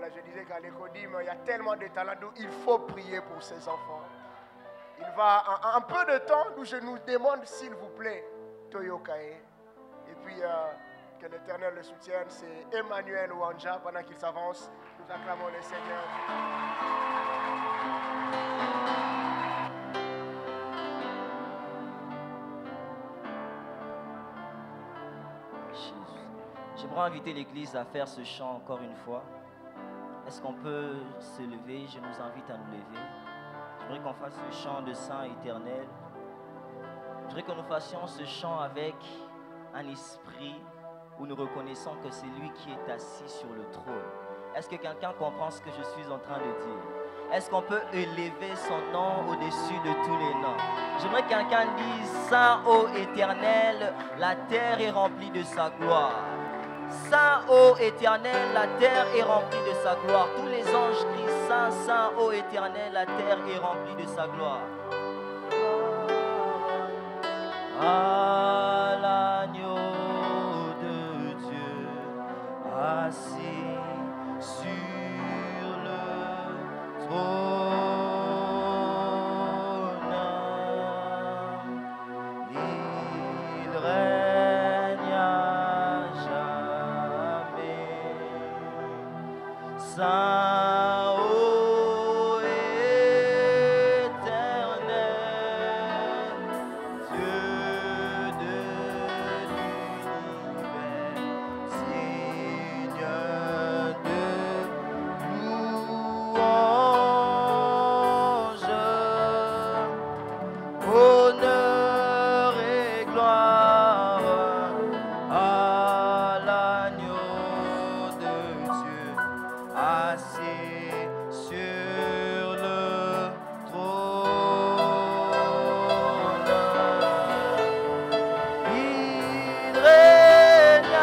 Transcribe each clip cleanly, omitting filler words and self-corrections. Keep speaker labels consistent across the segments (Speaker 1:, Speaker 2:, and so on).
Speaker 1: Voilà, je disais qu'à l'Écodim, il y a tellement de talents d'où il faut prier pour ces enfants. Il va en peu de temps, d'où je nous demande s'il vous plaît, Toyokae. Et puis, que l'Éternel le soutienne, c'est Emmanuel Ouanja. Pendant qu'il s'avance, nous acclamons le Seigneur.
Speaker 2: J'aimerais inviter l'Église à faire ce chant encore une fois. Est-ce qu'on peut se lever? Je nous invite à nous lever. J'aimerais qu'on fasse ce chant de Saint éternel. J'aimerais que nous fassions ce chant avec un esprit où nous reconnaissons que c'est lui qui est assis sur le trône. Est-ce que quelqu'un comprend ce que je suis en train de dire? Est-ce qu'on peut élever son nom au-dessus de tous les noms? J'aimerais que quelqu'un dise: Saint, ô éternel, la terre est remplie de sa gloire. Saint, ô éternel, la terre est remplie de sa gloire. Tous les anges crient: Saint, Saint, ô éternel, la terre est remplie de sa gloire. À l'agneau de Dieu, assis sur le trône, il règne à jamais. Saint, ô éternel, Dieu de l'univers, Seigneur de louange, honneur et gloire à l'agneau de Dieu, assis sur le trône. Il règne,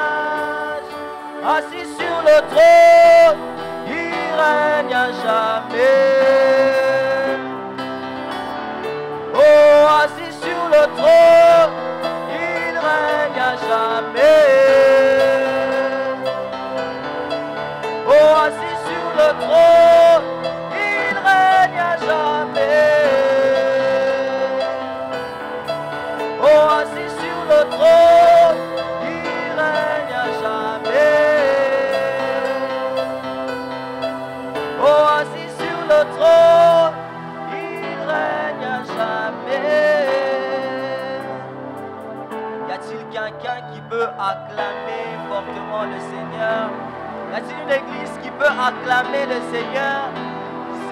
Speaker 2: assis sur le trône, il règne à jamais. Oh, assis sur le trône, il règne à jamais. Oh, assis sur le trône, il règne à jamais. Oh, assis sur le trône, il règne à jamais. Oh, assis sur le trône, il règne à jamais. Y a-t-il quelqu'un qui peut acclamer fortement le Seigneur? Y a-t-il une église qui peut acclamer le Seigneur?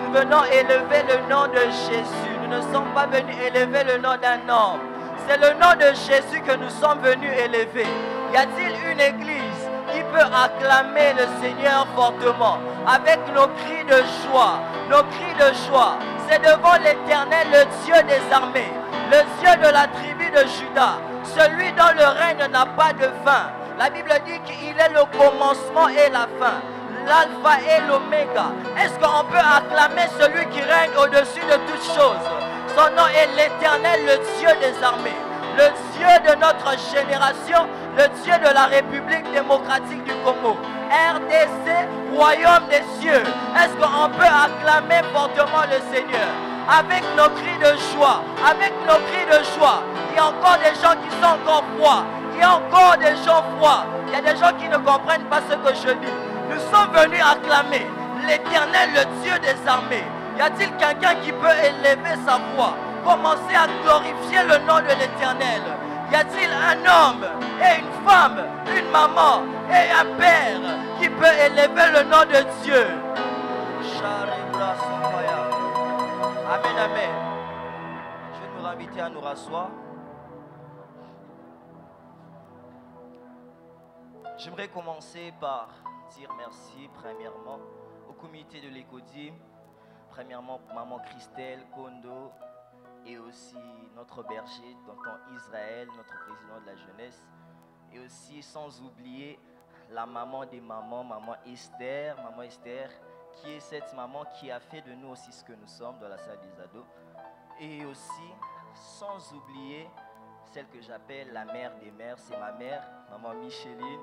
Speaker 2: Nous venons élever le nom de Jésus. Nous ne sommes pas venus élever le nom d'un homme. C'est le nom de Jésus que nous sommes venus élever. Y a-t-il une église qui peut acclamer le Seigneur fortement avec nos cris de joie? Nos cris de joie, c'est devant l'Éternel, le Dieu des armées, le Dieu de la tribu de Juda, celui dont le règne n'a pas de fin. La Bible dit qu'il est le commencement et la fin, l'alpha et l'oméga. Est-ce qu'on peut acclamer celui qui règne au-dessus de toutes choses? Son nom est l'Éternel, le Dieu des armées, le Dieu de notre génération, le Dieu de la République démocratique du Congo, RDC, royaume des cieux. Est-ce qu'on peut acclamer fortement le Seigneur avec nos cris de joie? Avec nos cris de joie. Il y a encore des gens qui sont encore froids. Il y a encore des gens froids. Il y a des gens qui ne comprennent pas ce que je dis. Nous sommes venus acclamer l'Éternel, le Dieu des armées. Y a-t-il quelqu'un qui peut élever sa voix, commencer à glorifier le nom de l'Éternel? Y a-t-il un homme et une femme, une maman et un père qui peut élever le nom de Dieu? Amen, amen. Je vais nous inviter à nous rasseoir. J'aimerais commencer par dire merci premièrement au comité de l'Écodim, premièrement maman Christelle, Kondo et aussi notre berger, tonton Israël, notre président de la jeunesse, et aussi sans oublier la maman des mamans, maman Esther, qui est cette maman qui a fait de nous aussi ce que nous sommes dans la salle des ados, et aussi sans oublier celle que j'appelle la mère des mères, c'est ma mère, maman Micheline.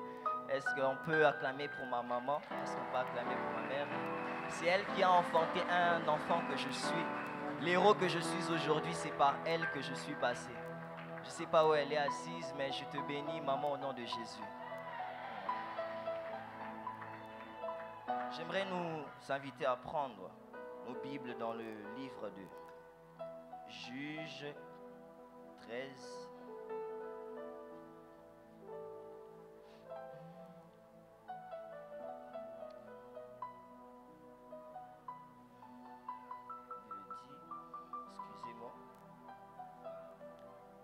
Speaker 2: Est-ce qu'on peut acclamer pour ma maman? Est-ce qu'on peut acclamer pour ma mère? C'est elle qui a enfanté un enfant que je suis. L'héros que je suis aujourd'hui, c'est par elle que je suis passé. Je ne sais pas où elle est assise, mais je te bénis, maman, au nom de Jésus. J'aimerais nous inviter à prendre nos Bibles dans le livre de Juges 13. Excusez-moi.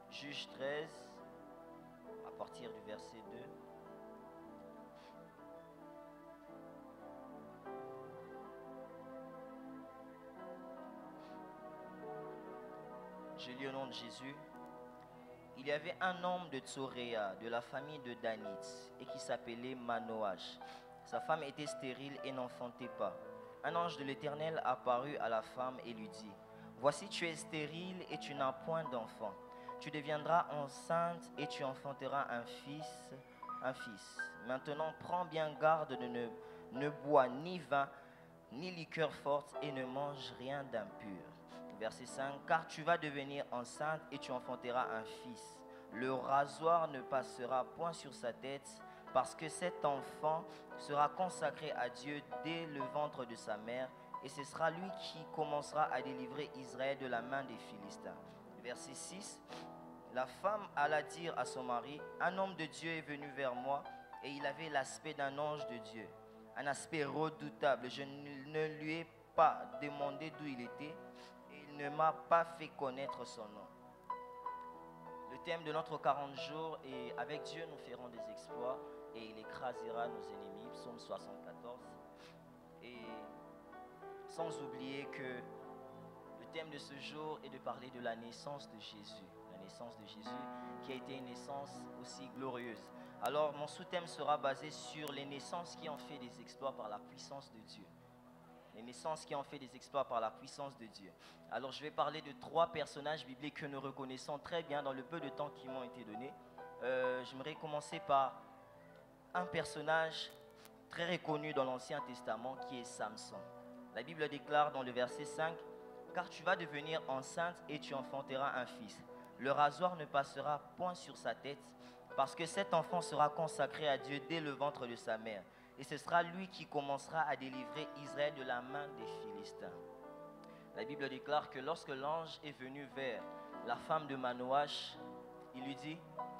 Speaker 2: Juges 13, à partir du verset 2. Je lis au nom de Jésus. Il y avait un homme de Tsoréa, de la famille de Danitz, et qui s'appelait Manoach. Sa femme était stérile et n'enfantait pas. Un ange de l'Éternel apparut à la femme et lui dit: Voici, tu es stérile et tu n'as point d'enfant. Tu deviendras enceinte et tu enfanteras un fils. Maintenant, prends bien garde de ne bois ni vin, ni liqueur forte et ne mange rien d'impur. Verset 5, car tu vas devenir enceinte et tu enfanteras un fils. Le rasoir ne passera point sur sa tête, parce que cet enfant sera consacré à Dieu dès le ventre de sa mère, et ce sera lui qui commencera à délivrer Israël de la main des Philistins. Verset 6, la femme alla dire à son mari: un homme de Dieu est venu vers moi, et il avait l'aspect d'un ange de Dieu, un aspect redoutable. Je ne lui ai pas demandé d'où il était, ne m'a pas fait connaître son nom. Le thème de notre 40 jours est: avec Dieu nous ferons des exploits et il écrasera nos ennemis. Psaume 74. Et sans oublier que le thème de ce jour est de parler de la naissance de Jésus. La naissance de Jésus qui a été une naissance aussi glorieuse. Alors mon sous-thème sera basé sur les naissances qui ont fait des exploits par la puissance de Dieu. Les naissances qui ont fait des exploits par la puissance de Dieu. Alors je vais parler de 3 personnages bibliques que nous reconnaissons très bien dans le peu de temps qui m'ont été donnés. J'aimerais commencer par un personnage très reconnu dans l'Ancien Testament qui est Samson. La Bible déclare dans le verset 5: car tu vas devenir enceinte et tu enfanteras un fils. Le rasoir ne passera point sur sa tête, parce que cet enfant sera consacré à Dieu dès le ventre de sa mère. Et ce sera lui qui commencera à délivrer Israël de la main des Philistins. La Bible déclare que lorsque l'ange est venu vers la femme de Manoach, il lui dit: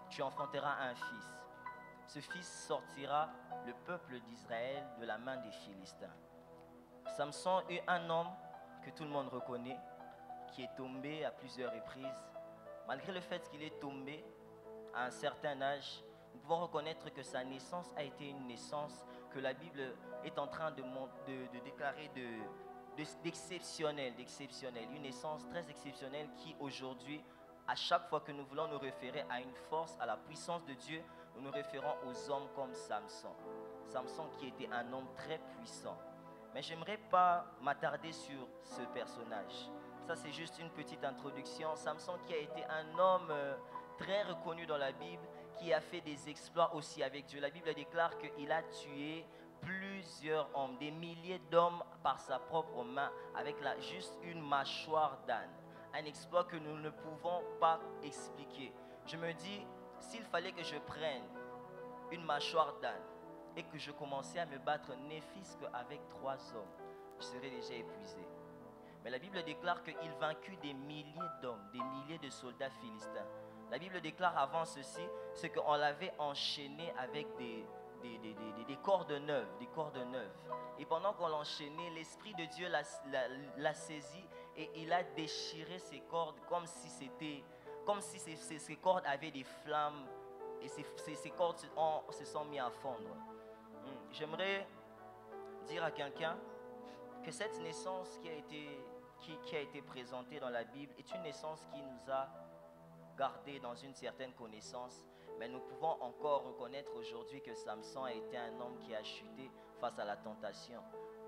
Speaker 2: tu enfanteras un fils. Ce fils sortira le peuple d'Israël de la main des Philistins. Samson est un homme que tout le monde reconnaît, qui est tombé à plusieurs reprises. Malgré le fait qu'il est tombé à un certain âge, nous pouvons reconnaître que sa naissance a été une naissance que la Bible est en train de déclarer d'exceptionnelle, une naissance très exceptionnelle qui aujourd'hui, à chaque fois que nous voulons nous référer à une force, à la puissance de Dieu, nous nous référons aux hommes comme Samson. Samson qui était un homme très puissant. Mais j'aimerais pas m'attarder sur ce personnage. Ça, c'est juste une petite introduction. Samson qui a été un homme très reconnu dans la Bible, qui a fait des exploits aussi avec Dieu. La Bible déclare qu'il a tué plusieurs hommes, des milliers d'hommes par sa propre main, avec juste une mâchoire d'âne. Un exploit que nous ne pouvons pas expliquer. Je me dis, s'il fallait que je prenne une mâchoire d'âne et que je commençais à me battre ne fût-ce qu'avec 3 hommes, je serais déjà épuisé. Mais la Bible déclare qu'il vaincut des milliers d'hommes, des milliers de soldats philistins. La Bible déclare avant ceci, c'est qu'on l'avait enchaîné avec des cordes neuves, Et pendant qu'on l'enchaînait, l'Esprit de Dieu l'a saisi et il a déchiré ces cordes comme si ces cordes avaient des flammes et ces cordes se sont mis à fondre. J'aimerais dire à quelqu'un que cette naissance qui a été présentée dans la Bible est une naissance qui nous a gardé dans une certaine connaissance, mais nous pouvons encore reconnaître aujourd'hui que Samson a été un homme qui a chuté face à la tentation.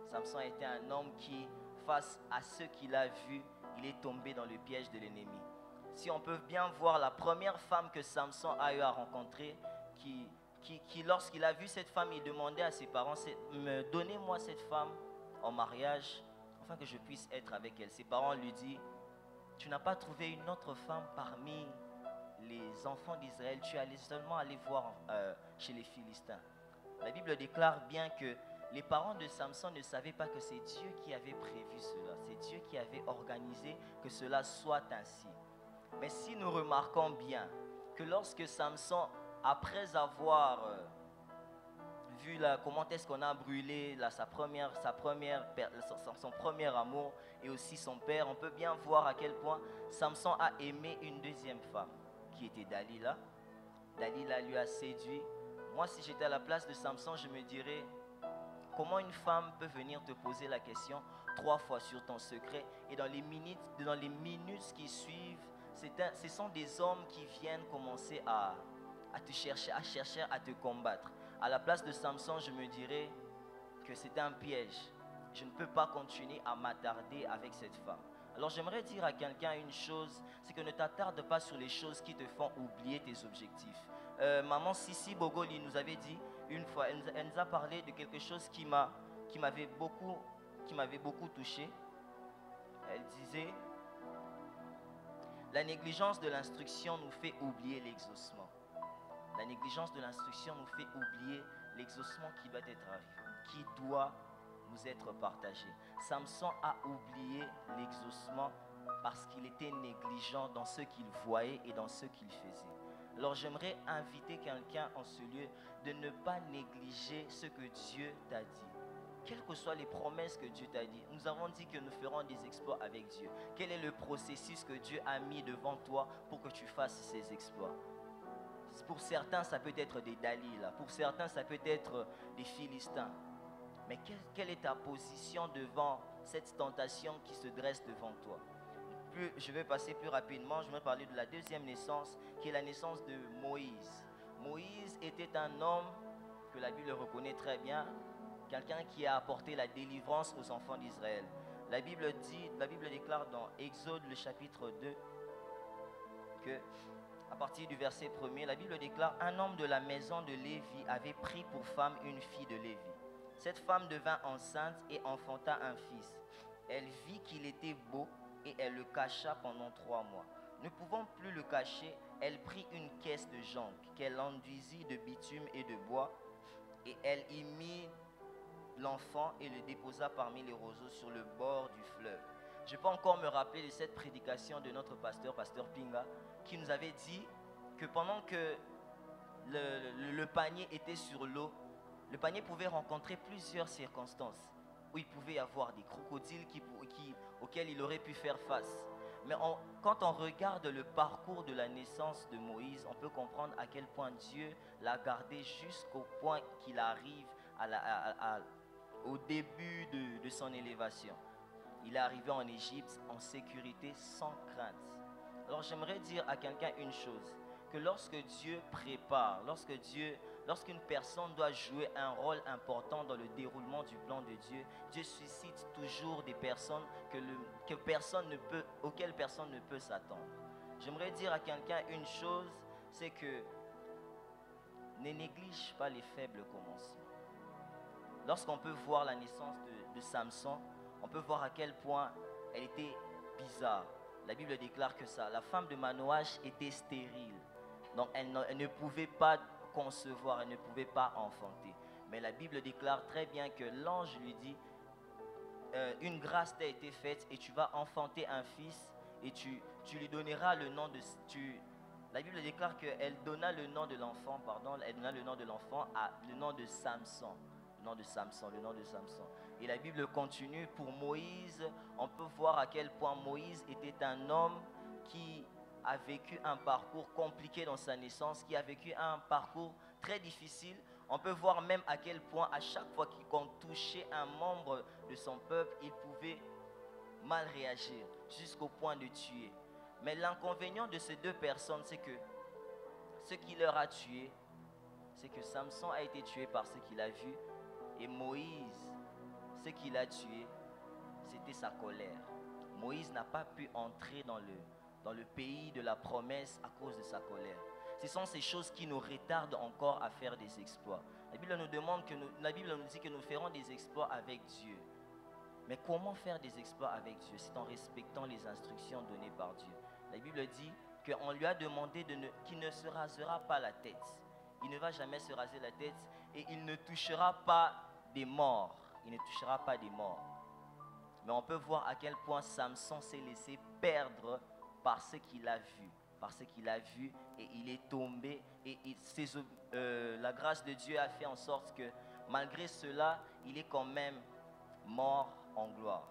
Speaker 2: Samson a été un homme qui, face à ce qu'il a vu, il est tombé dans le piège de l'ennemi. Si on peut bien voir la première femme que Samson a eu à rencontrer, qui lorsqu'il a vu cette femme, il demandait à ses parents: donnez-moi cette femme en mariage afin que je puisse être avec elle. Ses parents lui disent, tu n'as pas trouvé une autre femme parmi les enfants d'Israël, tu es allé seulement aller voir chez les Philistins. La Bible déclare bien que les parents de Samson ne savaient pas que c'est Dieu qui avait prévu cela. C'est Dieu qui avait organisé que cela soit ainsi. Mais si nous remarquons bien que lorsque Samson, après avoir vu comment est-ce qu'on a brûlé son premier amour et aussi son père, on peut bien voir à quel point Samson a aimé une deuxième femme qui était Dalila. Dalila lui a séduit. Moi, si j'étais à la place de Samson, je me dirais, comment une femme peut venir te poser la question 3 fois sur ton secret et dans les minutes qui suivent, ce sont des hommes qui viennent commencer à chercher à te combattre. À la place de Samson, je me dirais que c'était un piège. Je ne peux pas continuer à m'attarder avec cette femme. Alors j'aimerais dire à quelqu'un une chose, c'est que ne t'attarde pas sur les choses qui te font oublier tes objectifs. Maman Sissi Bogoli nous avait dit une fois, elle nous a parlé de quelque chose qui m'avait beaucoup touché. Elle disait, la négligence de l'instruction nous fait oublier l'exaucement. La négligence de l'instruction nous fait oublier l'exaucement qui doit être arrivé, qui doit nous être partagé. Samson a oublié l'exaucement parce qu'il était négligent dans ce qu'il voyait et dans ce qu'il faisait. Alors j'aimerais inviter quelqu'un en ce lieu de ne pas négliger ce que Dieu t'a dit. Quelles que soient les promesses que Dieu t'a dit, nous avons dit que nous ferons des exploits avec Dieu. Quel est le processus que Dieu a mis devant toi pour que tu fasses ces exploits? Pour certains, ça peut être des Dalila. Pour certains, ça peut être des Philistins. Mais quelle est ta position devant cette tentation qui se dresse devant toi? Je vais passer plus rapidement. Je vais parler de la deuxième naissance, qui est la naissance de Moïse. Moïse était un homme que la Bible reconnaît très bien, quelqu'un qui a apporté la délivrance aux enfants d'Israël. La Bible déclare dans Exode, le chapitre 2, que à partir du verset 1er, la Bible déclare, un homme de la maison de Lévi avait pris pour femme une fille de Lévi. Cette femme devint enceinte et enfanta un fils. Elle vit qu'il était beau et elle le cacha pendant 3 mois. Ne pouvant plus le cacher, elle prit une caisse de jonc qu'elle enduisit de bitume et de bois et elle y mit l'enfant et le déposa parmi les roseaux sur le bord du fleuve. Je peux encore me rappeler de cette prédication de notre pasteur Pinga, qui nous avait dit que pendant que le panier était sur l'eau, le panier pouvait rencontrer plusieurs circonstances où il pouvait y avoir des crocodiles auxquels il aurait pu faire face. Mais quand on regarde le parcours de la naissance de Moïse, on peut comprendre à quel point Dieu l'a gardé jusqu'au point qu'il arrive au début de son élévation. Il est arrivé en Égypte en sécurité, sans crainte. Alors j'aimerais dire à quelqu'un une chose, que lorsque Dieu prépare, lorsqu'une personne doit jouer un rôle important dans le déroulement du plan de Dieu, Dieu suscite toujours des personnes auxquelles personne ne peut s'attendre. J'aimerais dire à quelqu'un une chose, c'est que ne néglige pas les faibles commencements. Lorsqu'on peut voir la naissance de Samson, on peut voir à quel point elle était bizarre. La Bible déclare que la femme de Manoach était stérile. Donc elle ne pouvait pas concevoir, elle ne pouvait pas enfanter. Mais la Bible déclare très bien que l'ange lui dit, une grâce t'a été faite et tu vas enfanter un fils et tu lui donneras le nom de... La Bible déclare qu'elle donna le nom de l'enfant, le nom de Samson. Le nom de Samson. Et la Bible continue, pour Moïse, on peut voir à quel point Moïse était un homme qui a vécu un parcours compliqué dans sa naissance, qui a vécu un parcours très difficile. On peut voir même à quel point à chaque fois qu'on touchait un membre de son peuple, il pouvait mal réagir, jusqu'au point de tuer. Mais l'inconvénient de ces deux personnes, c'est que ce qui leur a tué, c'est que Samson a été tué par ce qu'il a vu, et Moïse, ce qu'il a tué, c'était sa colère. Moïse n'a pas pu entrer dans le pays de la promesse à cause de sa colère. Ce sont ces choses qui nous retardent encore à faire des exploits. La Bible nous dit que nous ferons des exploits avec Dieu. Mais comment faire des exploits avec Dieu? C'est en respectant les instructions données par Dieu. La Bible dit qu'on lui a demandé qu'il ne se rasera pas la tête. Il ne va jamais se raser la tête et il ne touchera pas des morts. Il ne touchera pas des morts. Mais on peut voir à quel point Samson s'est laissé perdre par ce qu'il a vu. Par ce qu'il a vu et il est tombé. Et la grâce de Dieu a fait en sorte que malgré cela, il est quand même mort en gloire.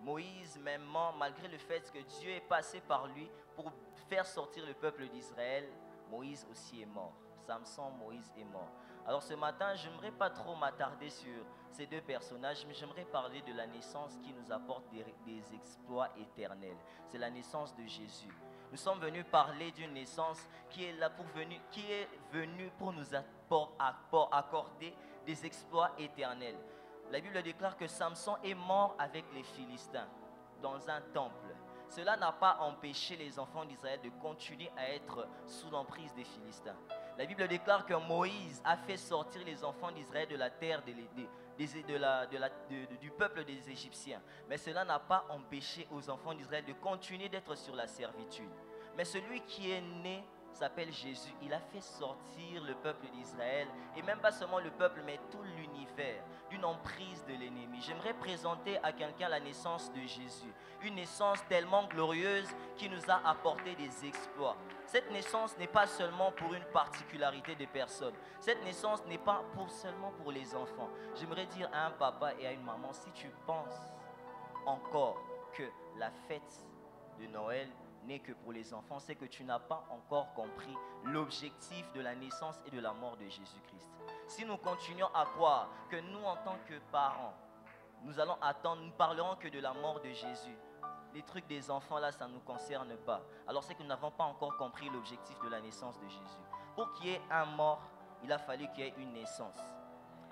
Speaker 2: Moïse, même mort, malgré le fait que Dieu est passé par lui pour faire sortir le peuple d'Israël, Moïse aussi est mort. Samson, Moïse est mort. Alors ce matin, je n'aimerais pas trop m'attarder sur ces deux personnages, mais j'aimerais parler de la naissance qui nous apporte des exploits éternels. C'est la naissance de Jésus. Nous sommes venus parler d'une naissance qui est venue pour nous accorder des exploits éternels. La Bible déclare que Samson est mort avec les Philistins dans un temple. Cela n'a pas empêché les enfants d'Israël de continuer à être sous l'emprise des Philistins. La Bible déclare que Moïse a fait sortir les enfants d'Israël de la terre du peuple des Égyptiens. Mais cela n'a pas empêché aux enfants d'Israël de continuer d'être sur la servitude. Mais celui qui est né s'appelle Jésus. Il a fait sortir le peuple d'Israël, et même pas seulement le peuple, mais tout l'univers, d'une emprise de l'ennemi. J'aimerais présenter à quelqu'un la naissance de Jésus. Une naissance tellement glorieuse qui nous a apporté des exploits. Cette naissance n'est pas seulement pour une particularité de personnes. Cette naissance n'est pas seulement pour les enfants. J'aimerais dire à un papa et à une maman, si tu penses encore que la fête de Noël n'est que pour les enfants, c'est que tu n'as pas encore compris l'objectif de la naissance et de la mort de Jésus-Christ. Si nous continuons à croire que nous, en tant que parents, nous allons attendre, nous parlerons que de la mort de Jésus, les trucs des enfants là, ça ne nous concerne pas. Alors c'est que nous n'avons pas encore compris l'objectif de la naissance de Jésus. Pour qu'il y ait un mort, il a fallu qu'il y ait une naissance.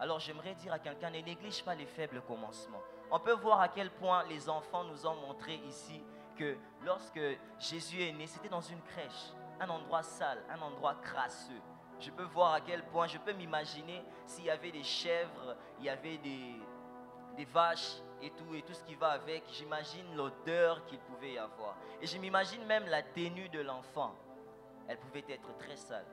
Speaker 2: Alors j'aimerais dire à quelqu'un, ne néglige pas les faibles commencements. On peut voir à quel point les enfants nous ont montré ici que lorsque Jésus est né, c'était dans une crèche, un endroit sale, un endroit crasseux. Je peux voir à quel point, je peux m'imaginer s'il y avait des chèvres, il y avait des vaches et tout ce qui va avec. J'imagine l'odeur qu'il pouvait y avoir. Et je m'imagine même la tenue de l'enfant. Elle pouvait être très sale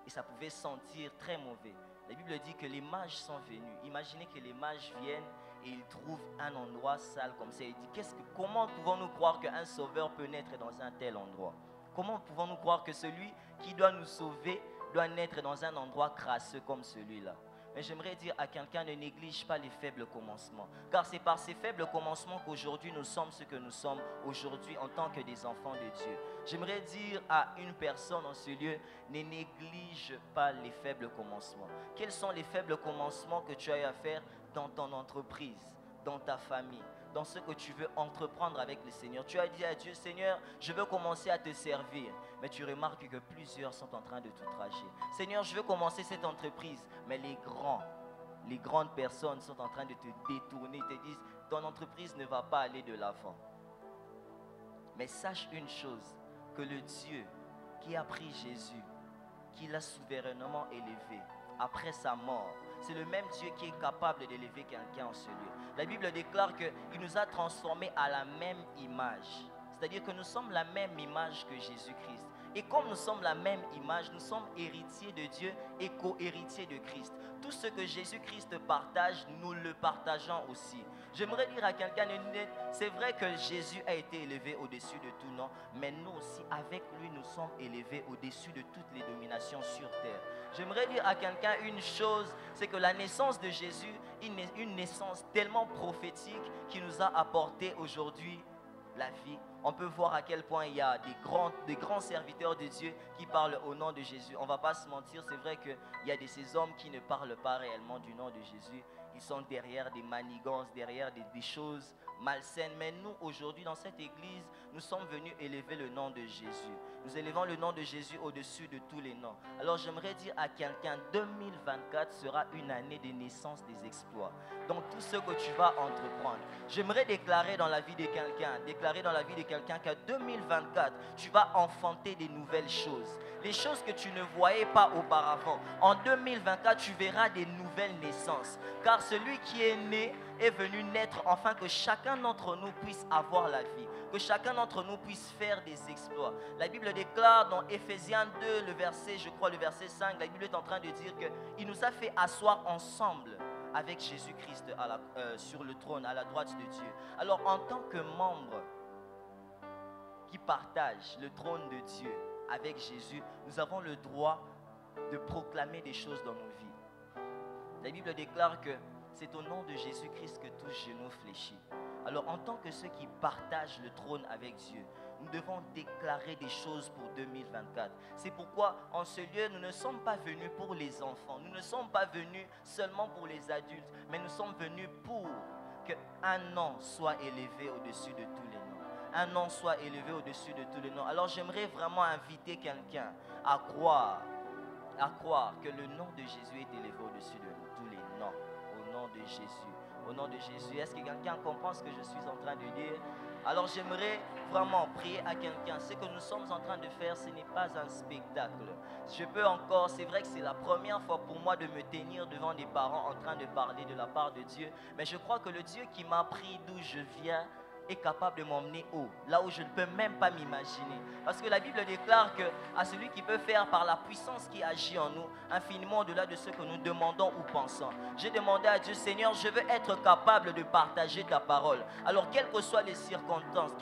Speaker 2: et ça pouvait sentir très mauvais. La Bible dit que les mages sont venus. Imaginez que les mages viennent et ils trouvent un endroit sale comme ça. Il dit, comment pouvons-nous croire qu'un sauveur peut naître dans un tel endroit? Comment pouvons-nous croire que celui qui doit nous sauver doit naître dans un endroit crasseux comme celui-là? Mais j'aimerais dire à quelqu'un, ne néglige pas les faibles commencements. Car c'est par ces faibles commencements qu'aujourd'hui nous sommes ce que nous sommes aujourd'hui en tant que des enfants de Dieu. J'aimerais dire à une personne en ce lieu, ne néglige pas les faibles commencements. Quels sont les faibles commencements que tu as à faire dans ton entreprise, dans ta famille, dans ce que tu veux entreprendre avec le Seigneur? Tu as dit à Dieu, Seigneur, je veux commencer à te servir. Mais tu remarques que plusieurs sont en train de t'outrager. Seigneur, je veux commencer cette entreprise. Mais les grandes personnes sont en train de te détourner, te disent, ton entreprise ne va pas aller de l'avant. Mais sache une chose, que le Dieu qui a pris Jésus, qui l'a souverainement élevé après sa mort, c'est le même Dieu qui est capable d'élever quelqu'un en ce lieu. La Bible déclare qu'il nous a transformés à la même image. C'est-à-dire que nous sommes la même image que Jésus-Christ. Et comme nous sommes la même image, nous sommes héritiers de Dieu et co-héritiers de Christ. Tout ce que Jésus-Christ partage, nous le partageons aussi. J'aimerais dire à quelqu'un, c'est vrai que Jésus a été élevé au-dessus de tout nom, mais nous aussi, avec lui, nous sommes élevés au-dessus de toutes les dominations sur terre. J'aimerais dire à quelqu'un une chose, c'est que la naissance de Jésus, une naissance tellement prophétique qui nous a apporté aujourd'hui la vie. On peut voir à quel point il y a des grands serviteurs de Dieu qui parlent au nom de Jésus. On ne va pas se mentir, c'est vrai qu'il y a de ces hommes qui ne parlent pas réellement du nom de Jésus. Ils sont derrière des manigances, derrière des choses malsaines. Mais nous, aujourd'hui, dans cette église, nous sommes venus élever le nom de Jésus. Nous élevons le nom de Jésus au-dessus de tous les noms. Alors j'aimerais dire à quelqu'un, 2024 sera une année de naissance des exploits. Dans tout ce que tu vas entreprendre. J'aimerais déclarer dans la vie de quelqu'un, qu'à 2024, tu vas enfanter des nouvelles choses. les choses que tu ne voyais pas auparavant. En 2024, tu verras des nouvelles naissances. Car celui qui est né est venu naître afin que chacun d'entre nous puisse avoir la vie, que chacun d'entre nous puisse faire des exploits. La Bible déclare dans Éphésiens 2, le verset 5, la Bible est en train de dire qu'il nous a fait asseoir ensemble avec Jésus-Christ sur le trône, à la droite de Dieu. Alors, en tant que membre qui partage le trône de Dieu avec Jésus, nous avons le droit de proclamer des choses dans nos vies. La Bible déclare que c'est au nom de Jésus-Christ que tout genou fléchit. Alors, en tant que ceux qui partagent le trône avec Dieu, nous devons déclarer des choses pour 2024. C'est pourquoi, en ce lieu, nous ne sommes pas venus pour les enfants. Nous ne sommes pas venus seulement pour les adultes, mais nous sommes venus pour qu'un nom soit élevé au-dessus de tous les noms. Un nom soit élevé au-dessus de tous les noms. Alors, j'aimerais vraiment inviter quelqu'un à croire que le nom de Jésus est élevé au-dessus de tous les noms. Au nom de Jésus. Au nom de Jésus. Est-ce que quelqu'un comprend ce que je suis en train de dire? Alors j'aimerais vraiment prier à quelqu'un. Ce que nous sommes en train de faire, ce n'est pas un spectacle. Je peux encore, c'est vrai que c'est la première fois pour moi de me tenir devant des parents en train de parler de la part de Dieu. Mais je crois que le Dieu qui m'a pris d'où je viens est capable de m'emmener haut, là où je ne peux même pas m'imaginer. Parce que la Bible déclare que à celui qui peut faire par la puissance qui agit en nous, infiniment au-delà de ce que nous demandons ou pensons. J'ai demandé à Dieu, Seigneur, je veux être capable de partager ta parole. Alors, quelles que soient les circonstances,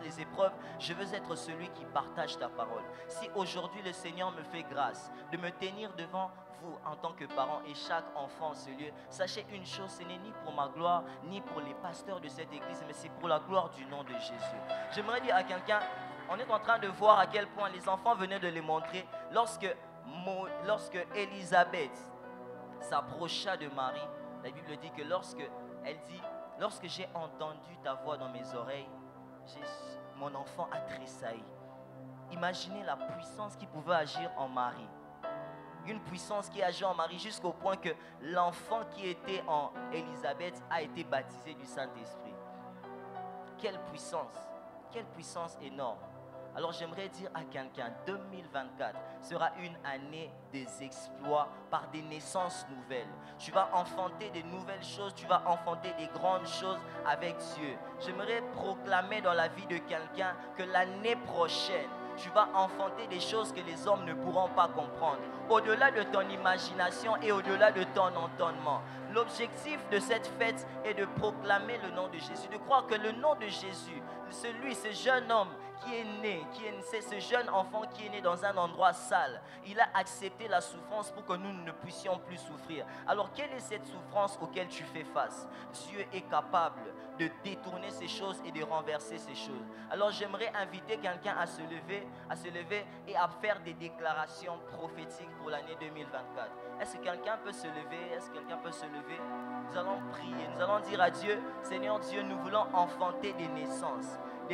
Speaker 2: les épreuves, je veux être celui qui partage ta parole. Si aujourd'hui le Seigneur me fait grâce de me tenir devant vous en tant que parents et chaque enfant en ce lieu, sachez une chose, ce n'est ni pour ma gloire, ni pour les pasteurs de cette église, mais c'est pour la gloire du nom de Jésus. J'aimerais dire à quelqu'un, on est en train de voir à quel point les enfants venaient de les montrer, lorsque Élisabeth s'approcha de Marie, la Bible dit que lorsque j'ai entendu ta voix dans mes oreilles, mon enfant a tressailli. Imaginez la puissance qui pouvait agir en Marie. Une puissance qui agit en Marie jusqu'au point que l'enfant qui était en Élisabeth a été baptisé du Saint-Esprit. Quelle puissance énorme. Alors j'aimerais dire à quelqu'un, 2024 sera une année des exploits par des naissances nouvelles. Tu vas enfanter des nouvelles choses, tu vas enfanter des grandes choses avec Dieu. J'aimerais proclamer dans la vie de quelqu'un que l'année prochaine, tu vas enfanter des choses que les hommes ne pourront pas comprendre. Au-delà de ton imagination et au-delà de ton entendement. L'objectif de cette fête est de proclamer le nom de Jésus, de croire que le nom de Jésus, ce jeune homme qui est né, ce jeune enfant qui est né dans un endroit sale, il a accepté la souffrance pour que nous ne puissions plus souffrir. Alors quelle est cette souffrance auquel tu fais face? Dieu est capable de détourner ces choses et de renverser ces choses. Alors j'aimerais inviter quelqu'un à se lever et à faire des déclarations prophétiques pour l'année 2024. Est-ce que quelqu'un peut se lever? Nous allons prier, nous allons dire à Dieu, Seigneur Dieu, nous voulons enfanter des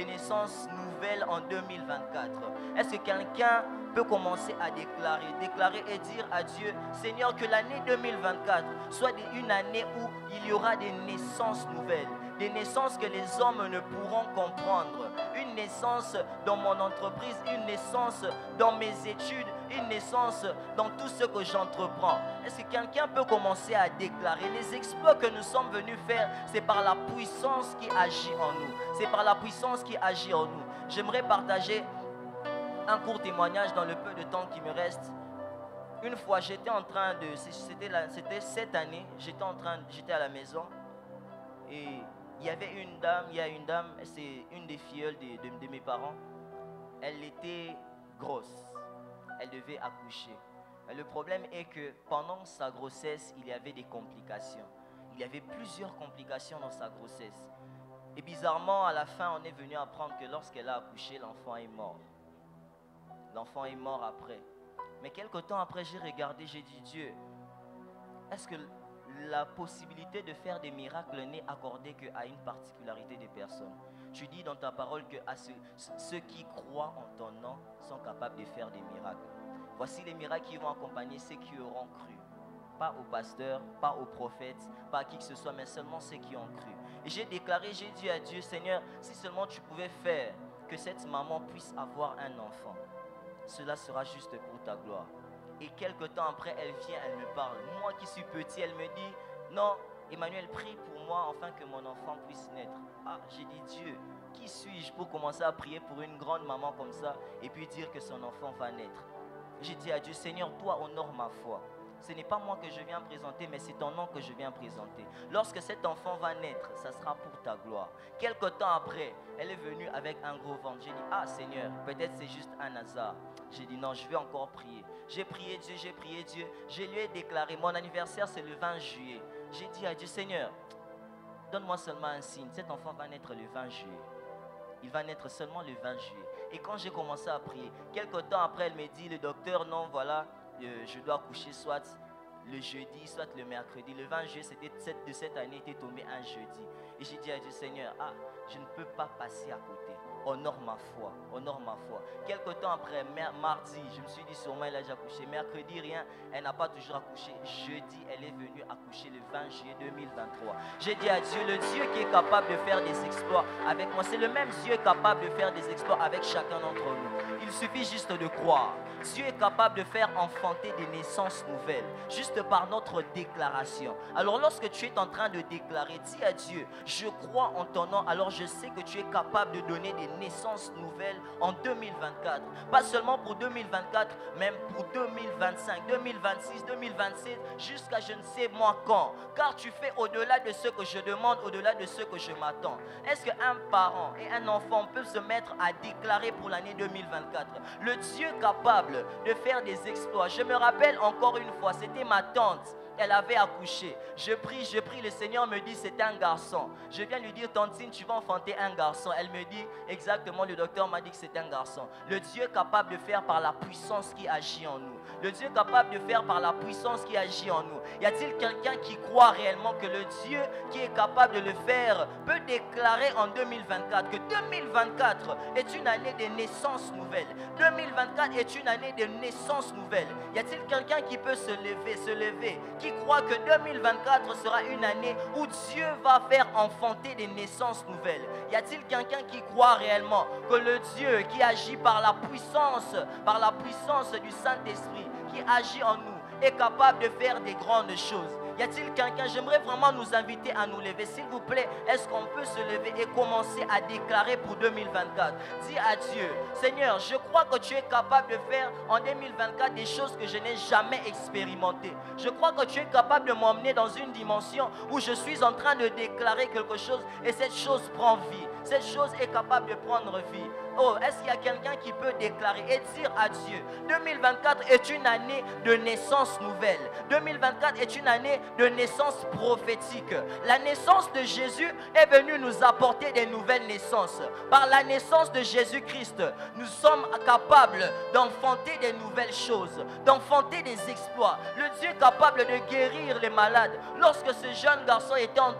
Speaker 2: naissances nouvelles en 2024. Est-ce que quelqu'un peut commencer à déclarer et dire à Dieu, Seigneur, que l'année 2024 soit une année où il y aura des naissances nouvelles, des naissances que les hommes ne pourront comprendre, une naissance dans mon entreprise, une naissance dans mes études, une naissance dans tout ce que j'entreprends. Est-ce que quelqu'un peut commencer à déclarer? Les exploits que nous sommes venus faire, c'est par la puissance qui agit en nous. C'est par la puissance qui agit en nous. J'aimerais partager un court témoignage dans le peu de temps qui me reste. Une fois, c'était cette année, j'étais à la maison et il y a une dame, c'est une des filleules de mes parents. Elle était grosse. Elle devait accoucher. Mais le problème est que pendant sa grossesse, il y avait des complications. Il y avait plusieurs complications dans sa grossesse. Et bizarrement, à la fin, on est venu apprendre que lorsqu'elle a accouché, l'enfant est mort. L'enfant est mort après. Mais quelque temps après, j'ai regardé, j'ai dit, Dieu, est-ce que la possibilité de faire des miracles n'est accordée qu'à une particularité des personnes? Tu dis dans ta parole que ceux qui croient en ton nom sont capables de faire des miracles. Voici les miracles qui vont accompagner ceux qui auront cru. Pas aux pasteurs, pas aux prophètes, pas à qui que ce soit, mais seulement ceux qui ont cru. Et j'ai dit à Dieu, Seigneur, si seulement tu pouvais faire que cette maman puisse avoir un enfant. cela sera juste pour ta gloire. Et quelque temps après, elle vient, elle me parle. Moi qui suis petit, elle me dit, non, Emmanuel, prie pour moi afin que mon enfant puisse naître. Ah, j'ai dit, Dieu, qui suis-je pour commencer à prier pour une grande maman comme ça et puis dire que son enfant va naître? J'ai dit à Dieu, Seigneur, toi honore ma foi. Ce n'est pas moi que je viens présenter, mais c'est ton nom que je viens présenter. Lorsque cet enfant va naître, ça sera pour ta gloire. Quelque temps après, elle est venue avec un gros ventre. J'ai dit, ah Seigneur, peut-être c'est juste un hasard. J'ai dit, non, je vais encore prier. J'ai prié Dieu, j'ai prié Dieu. Je lui ai déclaré, mon anniversaire c'est le 20 juillet. J'ai dit à Dieu, Seigneur, donne-moi seulement un signe. Cet enfant va naître le 20 juillet. Il va naître seulement le 20 juillet. Et quand j'ai commencé à prier, quelque temps après, elle me dit, le docteur, non, voilà, je dois coucher soit le jeudi, soit le mercredi. Le 20 juillet, de cette année, était tombé un jeudi. Et j'ai dit à Dieu, Seigneur, ah, je ne peux pas passer à côté. Honore ma foi, honore ma foi. Quelque temps après, mardi, je me suis dit sûrement elle a déjà accouché. Mercredi, rien, elle n'a pas toujours accouché. Jeudi, elle est venue accoucher le 20 juillet 2023. J'ai dit à Dieu, le Dieu qui est capable de faire des exploits avec moi, c'est le même Dieu capable de faire des exploits avec chacun d'entre nous. Il suffit juste de croire. Dieu est capable de faire enfanter des naissances nouvelles, juste par notre déclaration. Alors lorsque tu es en train de déclarer, dis à Dieu, je crois en ton nom, alors je sais que tu es capable de donner des naissances nouvelles en 2024. Pas seulement pour 2024, même pour 2025, 2026, 2027, jusqu'à je ne sais moi quand. Car tu fais au-delà de ce que je demande, au-delà de ce que je m'attends. Est-ce qu'un parent et un enfant peuvent se mettre à déclarer pour l'année 2024? Le Dieu capable de faire des exploits. Je me rappelle encore une fois, c'était ma tante. Elle avait accouché. Je prie, le Seigneur me dit c'est un garçon. Je viens lui dire, tantine, tu vas enfanter un garçon. Elle me dit, exactement, le docteur m'a dit que c'est un garçon. Le Dieu capable de faire par la puissance qui agit en nous. Le Dieu capable de faire par la puissance qui agit en nous. Y a-t-il quelqu'un qui croit réellement que le Dieu qui est capable de le faire peut déclarer en 2024 que 2024 est une année de naissance nouvelle. 2024 est une année de naissance nouvelle. Y a-t-il quelqu'un qui peut se lever, qui croit que 2024 sera une année où Dieu va faire enfanter des naissances nouvelles? Y a-t-il quelqu'un qui croit réellement que le Dieu qui agit par la puissance du Saint-Esprit, qui agit en nous, est capable de faire des grandes choses? Y a-t-il quelqu'un? J'aimerais vraiment nous inviter à nous lever. S'il vous plaît, est-ce qu'on peut se lever et commencer à déclarer pour 2024? Dis à Dieu, Seigneur, je crois que tu es capable de faire en 2024 des choses que je n'ai jamais expérimentées. Je crois que tu es capable de m'emmener dans une dimension où je suis en train de déclarer quelque chose et cette chose prend vie. Cette chose est capable de prendre vie. Oh, est-ce qu'il y a quelqu'un qui peut déclarer et dire à Dieu, 2024 est une année de naissance nouvelle. 2024 est une année de naissance prophétique. La naissance de Jésus est venue nous apporter des nouvelles naissances. Par la naissance de Jésus-Christ, nous sommes capables d'enfanter des nouvelles choses, d'enfanter des exploits. Le Dieu capable de guérir les malades. Lorsque ce jeune garçon,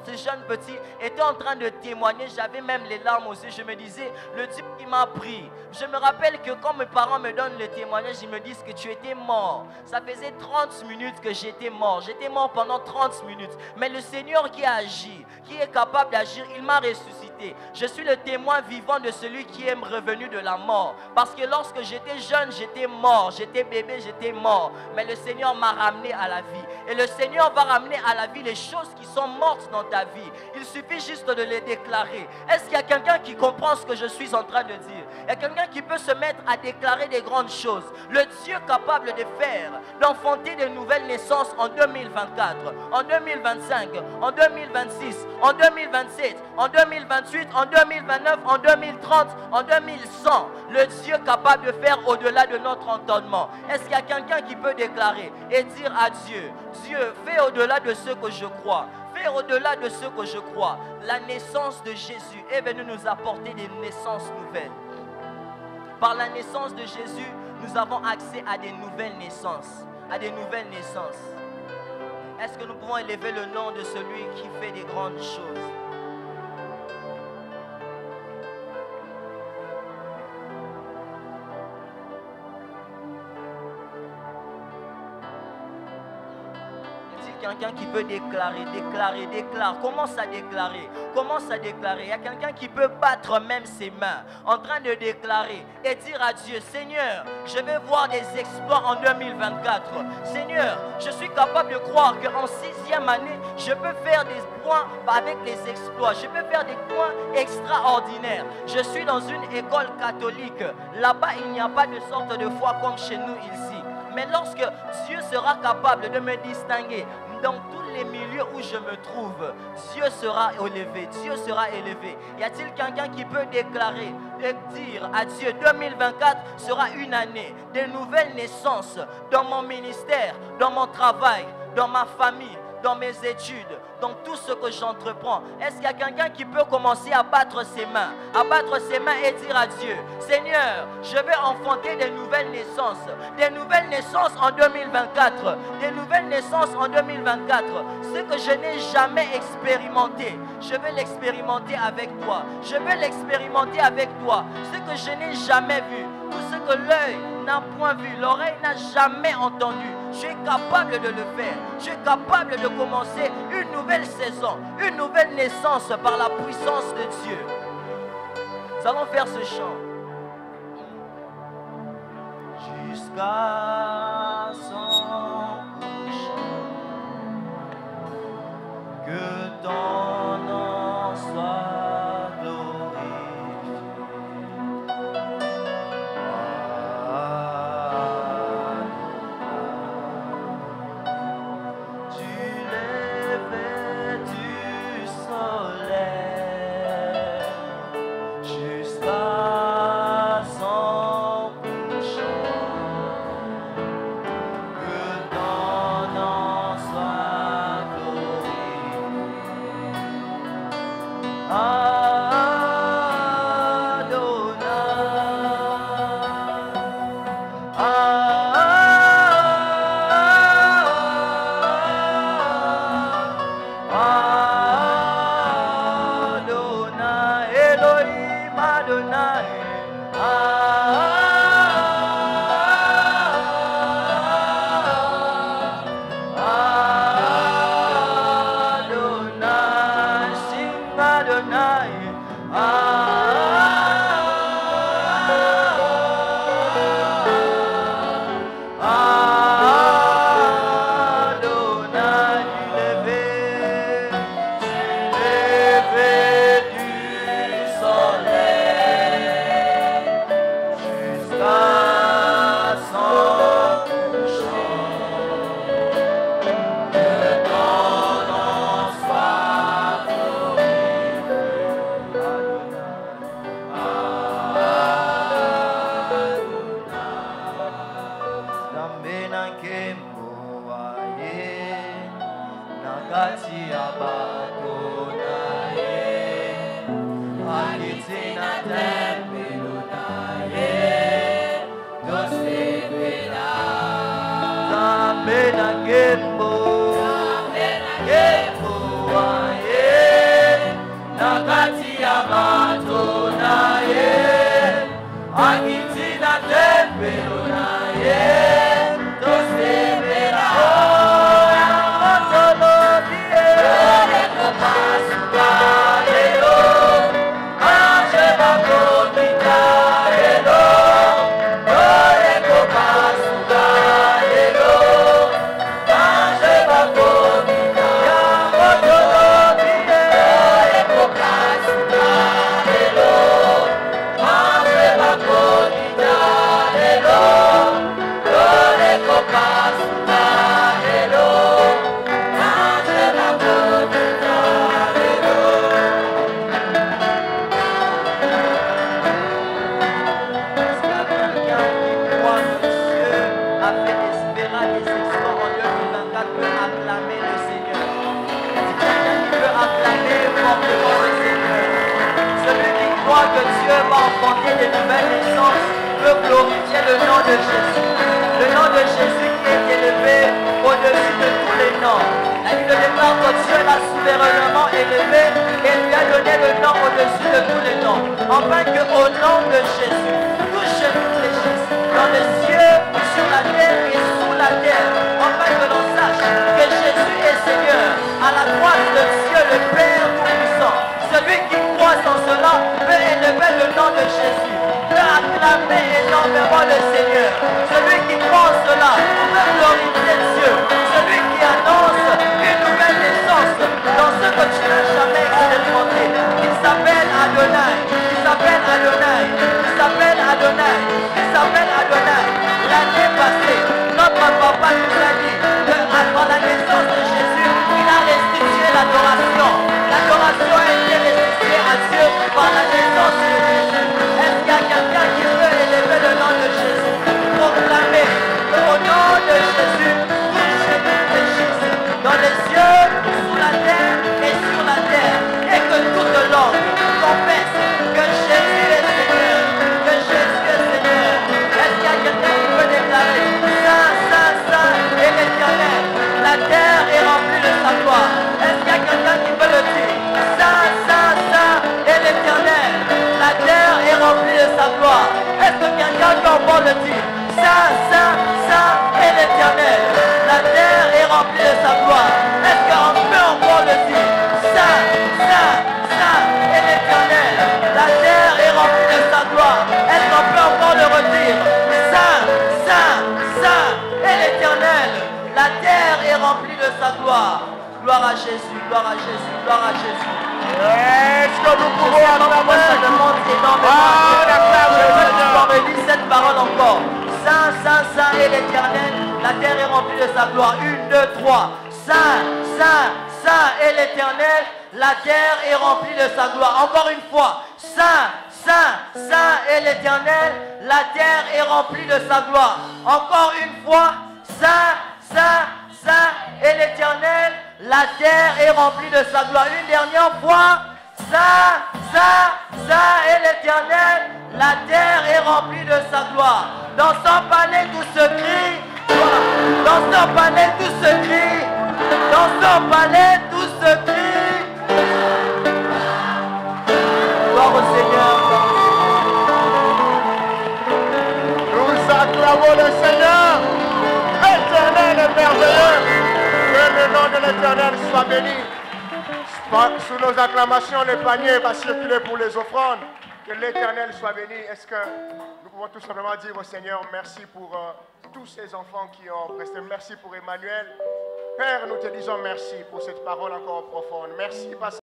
Speaker 2: ce jeune petit était en train de témoigner, j'avais même les larmes aux yeux. Je me disais, le Dieu qui m'a pris. Je me rappelle que quand mes parents me donnent le témoignage, ils me disent que tu étais mort. Ça faisait 30 minutes que j'étais mort. J'étais mort pendant 30 minutes. Mais le Seigneur qui a agi, qui est capable d'agir, il m'a ressuscité. Je suis le témoin vivant de celui qui est revenu de la mort. Parce que lorsque j'étais jeune, j'étais mort. J'étais bébé, j'étais mort. Mais le Seigneur m'a ramené à la vie. Et le Seigneur va ramener à la vie les choses qui sont mortes dans ta vie. Il suffit juste de les déclarer. Est-ce qu'il y a quelqu'un qui comprend ce que je suis en train de dire? Il y a quelqu'un qui peut se mettre à déclarer des grandes choses. Le Dieu capable de faire, d'enfanter de nouvelles naissances en 2024, en 2025, en 2026, en 2027, en 2028, en 2029, en 2030, en 2100. Le Dieu capable de faire au-delà de notre entendement. Est-ce qu'il y a quelqu'un qui peut déclarer et dire à Dieu, Dieu, fais au-delà de ce que je crois. Fais au-delà de ce que je crois. La naissance de Jésus est venue nous apporter des naissances nouvelles. Par la naissance de Jésus, nous avons accès à des nouvelles naissances. À des nouvelles naissances. Est-ce que nous pouvons élever le nom de celui qui fait des grandes choses? Y a-t-il quelqu'un qui peut déclarer, déclare. Commence à déclarer. Il y a quelqu'un qui peut battre même ses mains en train de déclarer et dire à Dieu, Seigneur, je vais voir des exploits en 2024. Seigneur, je suis capable de croire qu'en 6e année, je peux faire des points avec les exploits. Je peux faire des points extraordinaires. Je suis dans une école catholique. Là-bas, il n'y a pas de sorte de foi comme chez nous ici. Mais lorsque Dieu sera capable de me distinguer dans tous les milieux où je me trouve, Dieu sera élevé. Y a-t-il quelqu'un qui peut déclarer et dire à Dieu, 2024 sera une année de nouvelles naissances dans mon ministère, dans mon travail, dans ma famille, dans mes études, dans tout ce que j'entreprends? Est-ce qu'il y a quelqu'un qui peut commencer à battre ses mains et dire à Dieu, Seigneur, je vais enfanter des nouvelles naissances en 2024, ce que je n'ai jamais expérimenté, je vais l'expérimenter avec toi, ce que je n'ai jamais vu, tout ce que l'œil n'a point vu, l'oreille n'a jamais entendu. Je suis capable de le faire. Je suis capable de commencer une nouvelle saison, une nouvelle naissance par la puissance de Dieu. Nous allons faire ce chant. Jusqu'à son coucher, que ton nom soit glorifié. Jésus est énormément le Seigneur. Celui qui croit en cela peut glorifier Dieu. Celui qui annonce une nouvelle naissance dans ce que tu n'as jamais expérimenté. Il s'appelle Adonai. Il s'appelle Adonai. Il s'appelle Adonai. Il s'appelle Adonai. L'année passée, notre papa nous a dit que par la naissance de Jésus, il a restitué l'adoration. L'adoration a été restituée à Dieu par la naissance de Jésus. Est-ce qu'il y a quelqu'un qui veut élever le nom de Jésus? Proclamer au nom de Jésus, tout genou fléchisse dans les cieux, sous la terre et sur la terre. Et que toute langue confesse que Jésus est Seigneur. Que Jésus est Seigneur. Est-ce qu'il y a quelqu'un qui peut déclarer Saint, Saint, Saint est l'Éternel? La terre est remplie de sa gloire. Est-ce qu'il y a quelqu'un qui peut le dire? Saint, Saint, Saint est l'Éternel. La terre est remplie de sa gloire. Est-ce que quelqu'un peut encore le dire? Saint, Saint, Saint est l'Éternel. La terre est remplie de sa gloire. Est-ce qu'on peut encore le dire? Saint, Saint, Saint est l'Éternel. La terre est remplie de sa gloire. Est-ce qu'on peut encore le redire? Saint, Saint, Saint est l'Éternel. La terre est remplie de sa gloire. Gloire à Jésus, gloire à Jésus, gloire à Jésus.
Speaker 1: Est-ce que nous pouvons acclamer?
Speaker 2: Ça demande énormément. Je redis cette parole encore. Saint, Saint, Saint est l'Éternel. La terre est remplie de sa gloire. 1, 2, 3. Saint, Saint, Saint est l'Éternel. La terre est remplie de sa gloire. Encore une fois. Saint, Saint, Saint est l'Éternel. La terre est remplie de sa gloire. Encore une fois. Saint, Saint, Saint est l'Éternel. La terre est remplie de sa gloire. Une dernière fois. Saint, Saint, Saint est l'Éternel. La terre est remplie de sa gloire. Dans son palais tout se crie. Dans son palais tout se crie. Dans son palais tout se crie. Gloire au Seigneur.
Speaker 1: Nous acclamons le Seigneur. L'Éternel est merveilleux. Que le nom de l'Éternel soit béni. Sous nos acclamations, le panier va circuler pour les offrandes. Que l'Éternel soit béni. Est-ce que nous pouvons tout simplement dire au Seigneur merci pour tous ces enfants qui ont presté. Merci pour Emmanuel. Père, nous te disons merci pour cette parole encore profonde. Merci parce